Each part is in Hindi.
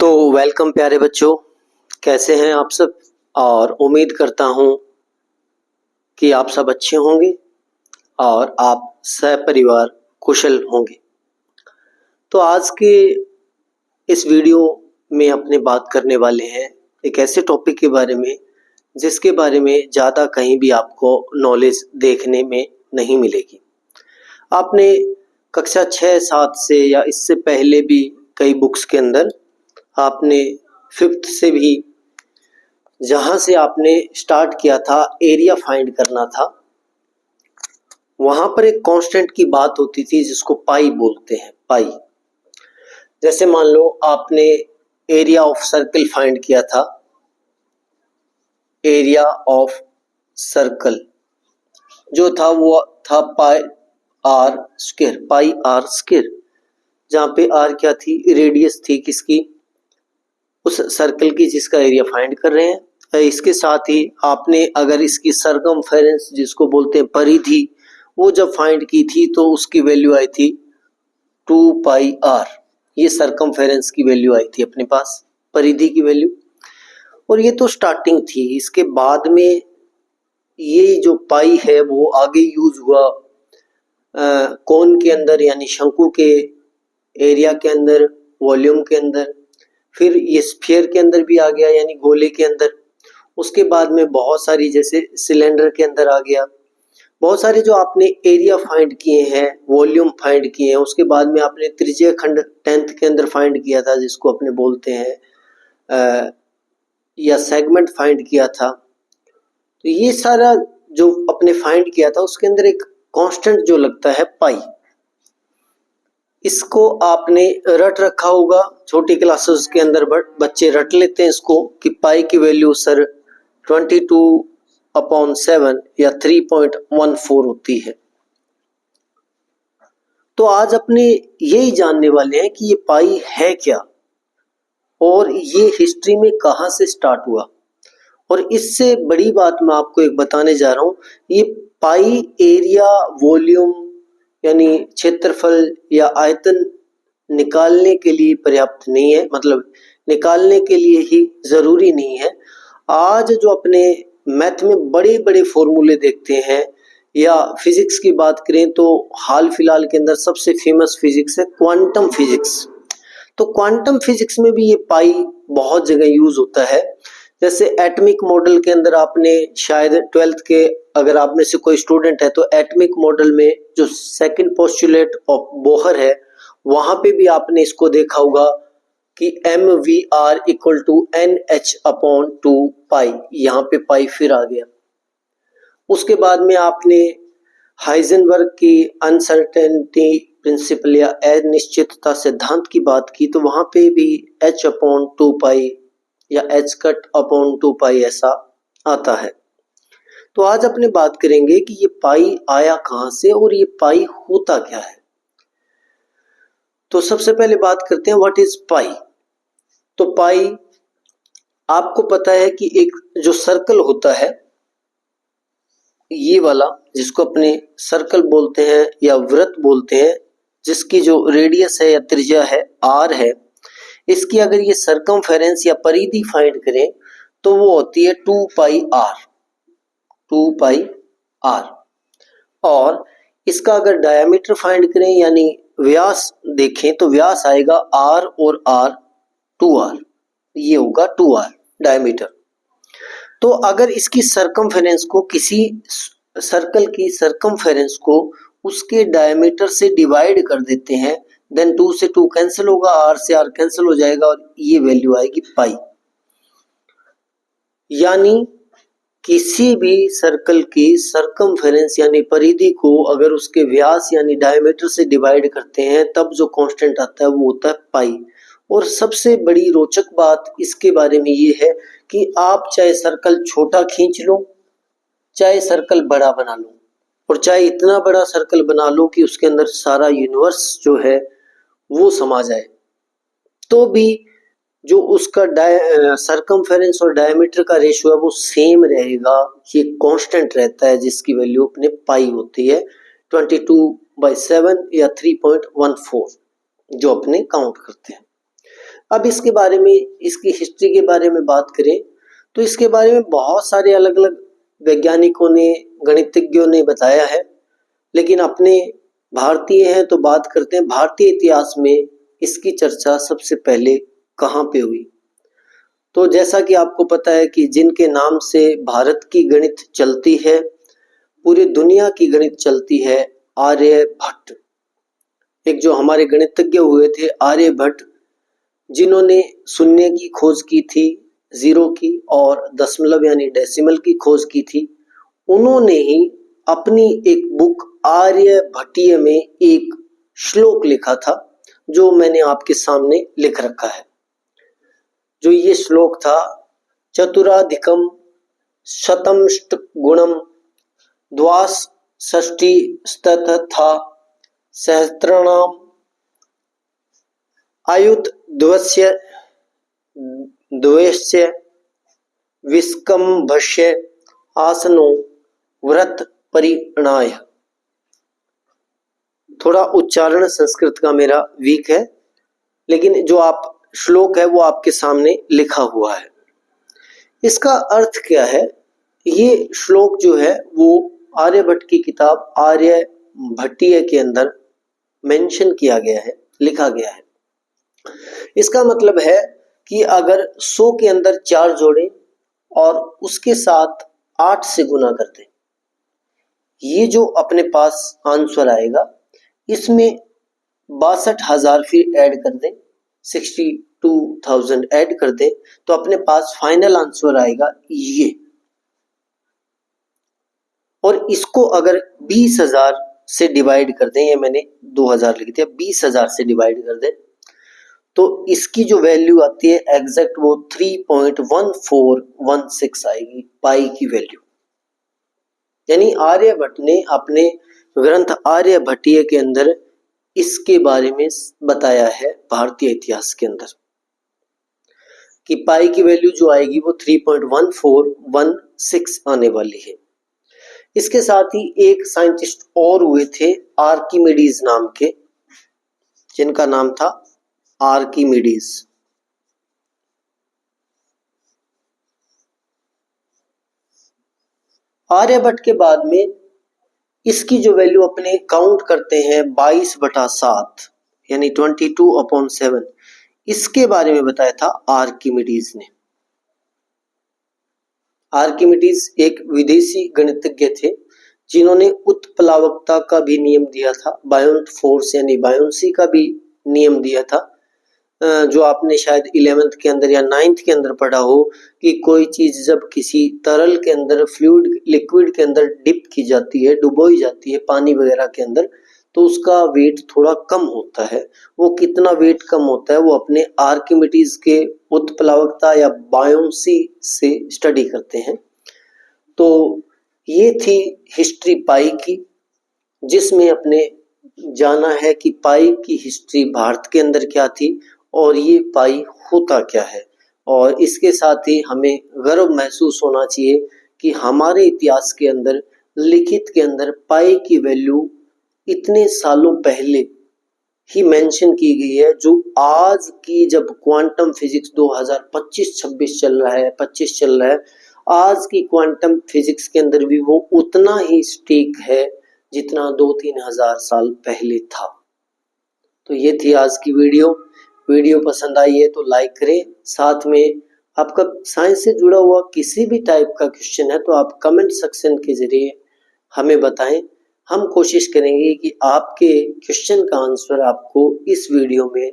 तो वेलकम प्यारे बच्चों, कैसे हैं आप सब। और उम्मीद करता हूं कि आप सब अच्छे होंगे और आप सपरिवार कुशल होंगे। तो आज के इस वीडियो में अपने बात करने वाले हैं एक ऐसे टॉपिक के बारे में जिसके बारे में ज़्यादा कहीं भी आपको नॉलेज देखने में नहीं मिलेगी। आपने कक्षा 6-7 से या इससे पहले भी कई बुक्स के अंदर आपने 5th से भी जहाँ से आपने स्टार्ट किया था एरिया फाइंड करना था, वहाँ पर एक कांस्टेंट की बात होती थी जिसको पाई बोलते हैं। पाई, जैसे मान लो आपने एरिया ऑफ सर्कल फाइंड किया था। एरिया ऑफ सर्कल जो था वो था पाई आर स्क्वायर, जहाँ पे आर क्या थी, रेडियस थी किसकी, उस सर्कल की जिसका एरिया फाइंड कर रहे हैं। इसके साथ ही आपने अगर इसकी सरकमफेरेंस जिसको बोलते हैं परिधि, वो जब फाइंड की थी तो उसकी वैल्यू आई थी 2 पाई आर। ये सरकमफेरेंस की वैल्यू आई थी अपने पास, परिधि की वैल्यू। और ये तो स्टार्टिंग थी। इसके बाद में ये जो पाई है वो आगे यूज हुआ कोन के अंदर यानी शंकु के एरिया के अंदर, वॉल्यूम के अंदर, फिर ये स्फीयर के अंदर भी आ गया यानी गोले के अंदर। उसके बाद में बहुत सारी जैसे सिलेंडर के अंदर आ गया। बहुत सारे जो आपने एरिया फाइंड किए हैं, वॉल्यूम फाइंड किए हैं, उसके बाद में आपने त्रिज्यीय खंड 10th के अंदर फाइंड किया था जिसको अपने बोलते हैं या सेगमेंट फाइंड किया था। तो ये सारा जो अपने फाइंड किया था उसके अंदर एक कांस्टेंट जो लगता है पाई, इसको आपने रट रखा होगा छोटी क्लासेस के अंदर, बट बच्चे रट लेते हैं इसको कि पाई की वैल्यू सर 22/7 या 3.14 होती है। तो आज अपने यही जानने वाले हैं कि ये पाई है क्या और ये हिस्ट्री में कहाँ से स्टार्ट हुआ। और इससे बड़ी बात मैं आपको एक बताने जा रहा हूँ, ये पाई एरिया वॉल्यूम यानी क्षेत्रफल या आयतन निकालने के लिए पर्याप्त नहीं है, मतलब निकालने के लिए ही जरूरी नहीं है। आज जो अपने मैथ में बड़े बड़े फॉर्मूले देखते हैं या फिजिक्स की बात करें तो हाल फिलहाल के अंदर सबसे फेमस फिजिक्स है क्वांटम फिजिक्स। तो क्वांटम फिजिक्स में भी ये पाई बहुत जगह यूज होता है। जैसे एटॉमिक मॉडल के अंदर आपने शायद 12th के अगर आप में से कोई स्टूडेंट है तो एटॉमिक मॉडल में जो सेकंड पोस्टुलेट ऑफ बोहर है वहां पे भी आपने इसको देखा होगा कि mvr इक्वल टू NH/2 पाई। यहाँ पे पाई फिर आ गया। उसके बाद में आपने हाइजेनबर्ग की अनसर्टेनिटी प्रिंसिपल या अनिश्चितता सिद्धांत की बात की तो वहां पे भी h/2 पाई या h/2 पाई ऐसा आता है। तो आज अपने बात करेंगे कि ये पाई आया कहां से और ये पाई होता क्या है। तो सबसे पहले बात करते हैं व्हाट इज पाई। तो पाई आपको पता है कि एक जो सर्कल होता है ये वाला, जिसको अपने सर्कल बोलते हैं या वृत्त बोलते हैं, जिसकी जो रेडियस है या त्रिज्या है r है, इसकी अगर ये सरकमफेरेंस या परिधि फाइंड करें तो वो होती है 2 पाई r। और इसका अगर डायमीटर फाइंड करें यानी व्यास देखें तो व्यास आएगा r और r 2r, ये होगा 2r डायमीटर। तो अगर इसकी सरकमफेरेंस को, किसी सर्कल की सरकमफेरेंस को उसके डायमीटर से डिवाइड कर देते हैं, देन 2 से 2 कैंसिल होगा, r से r कैंसिल हो जाएगा और ये वैल्यू आएगी पाई। यानी किसी भी सर्कल की सरकमफेरेंस यानी परिधि को अगर उसके व्यास यानी डायमीटर से डिवाइड करते हैं तब जो कांस्टेंट आता है वो होता है पाई। और सबसे बड़ी रोचक बात इसके बारे में ये है कि आप चाहे सर्कल छोटा खींच लो, चाहे सर्कल बड़ा बना लो, और चाहे इतना बड़ा सर्कल बना लो कि उसके अंदर सारा यूनिवर्स जो है वो समा जाए, तो भी जो उसका सरकमफेरेंस और डायमीटर का रेशियो है वो सेम रहेगा। ये कांस्टेंट रहता है जिसकी वैल्यू अपने पाई होती है 22/7 या 3.14 जो अपने काउंट करते हैं। अब इसके बारे में, इसकी हिस्ट्री के बारे में बात करें तो इसके बारे में बहुत सारे अलग अलग वैज्ञानिकों ने, गणितज्ञों ने बताया है, लेकिन अपने भारतीय हैं तो बात करते हैं भारतीय इतिहास में इसकी चर्चा सबसे पहले कहाँ पे हुई। तो जैसा कि आपको पता है कि जिनके नाम से भारत की गणित चलती है, पूरी दुनिया की गणित चलती है, आर्यभट्ट। एक जो हमारे गणितज्ञ हुए थे आर्यभट्ट, जिन्होंने शून्य की खोज की थी, जीरो की, और दशमलव यानी डेसिमल की खोज की थी, उन्होंने ही अपनी एक बुक आर्यभट्टीय में एक श्लोक लिखा था, जो मैंने आपके सामने लिख रखा है। जो ये श्लोक था, चतुराधिकम शतमष्ट गुणम द्वाषष्टि स्ततथा सहस्त्रणाम आयुध द्वस्य द्वेष्य विस्कंभस्य आसनो व्रत परिणाय। थोड़ा उच्चारण संस्कृत का मेरा वीक है, लेकिन जो आप श्लोक है वो आपके सामने लिखा हुआ है। इसका अर्थ क्या है? ये श्लोक जो है वो आर्यभट्ट की किताब आर्यभट्टीय के अंदर मेंशन किया गया है, लिखा गया है। इसका मतलब है कि अगर 100 के अंदर 4 जोड़े और उसके साथ 8 से गुना कर दें, ये जो अपने पास आंसर आएगा, इसमें 62,000 फिर ऐड कर दें, 62,000 ऐड कर दें, तो अपने पास फाइनल आंसर आएगा ये। और इसको अगर 20,000 से डिवाइड कर दें, ये मैंने 2000 लिख दिया, 20,000 से डिवाइड कर दें, तो इसकी जो वैल्यू आती है एग्जैक्ट वो 3.1416 आएगी, पाई की वैल्यू। यानी आर्यभट्ट ने अपने ग्रंथ आर्यभट्टीय के अंदर इसके बारे में बताया है भारतीय इतिहास के अंदर कि पाई की वैल्यू जो आएगी वो 3.1416 आने वाली है। इसके साथ ही एक साइंटिस्ट और हुए थे आर्किमिडीज नाम के, जिनका नाम था आर्किमिडीज। आर्यभट्ट के बाद में इसकी जो वैल्यू अपने काउंट करते हैं 22/7 यानी 22/7, इसके बारे में बताया था आर्किमिडीज ने। आर्किमिडीज एक विदेशी गणितज्ञ थे, जिन्होंने उत्प्लावकता का भी नियम दिया था, बायोंट फोर्स यानी बायोंसी का भी नियम दिया था, जो आपने शायद 11th के अंदर या 9th के अंदर पढ़ा हो कि कोई चीज जब किसी तरल के अंदर, फ्लूइड लिक्विड के अंदर डिप की जाती है, डुबोई जाती है पानी वगैरह के अंदर, तो उसका वेट थोड़ा कम होता है। वो कितना वेट कम होता है वो अपने आर्किमिडीज के उत्प्लावकता या बायोंसी से स्टडी करते हैं। तो ये थी हिस्ट्री पाई की, जिसमें अपने जाना है कि पाई की हिस्ट्री भारत के अंदर क्या थी और ये पाई होता क्या है। और इसके साथ ही हमें गर्व महसूस होना चाहिए कि हमारे इतिहास के अंदर, लिखित के अंदर पाई की वैल्यू इतने सालों पहले ही मेंशन की गई है, जो आज की जब क्वांटम फिजिक्स 2025-26 चल रहा है, 25 चल रहा है, आज की क्वांटम फिजिक्स के अंदर भी वो उतना ही स्टीक है जितना 2-3 हजार साल पहले था। तो ये थी आज की वीडियो पसंद आई है तो लाइक करें। साथ में आपका साइंस से जुड़ा हुआ किसी भी टाइप का क्वेश्चन है तो आप कमेंट सेक्शन के जरिए हमें बताएं। हम कोशिश करेंगे कि आपके क्वेश्चन का आंसर आपको इस वीडियो में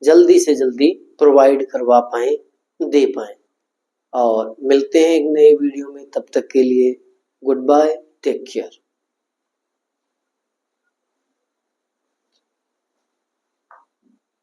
जल्दी से जल्दी प्रोवाइड करवा पाएं, दे पाएं। और मिलते हैं एक नए वीडियो में, तब तक के लिए गुड बाय, टेक केयर।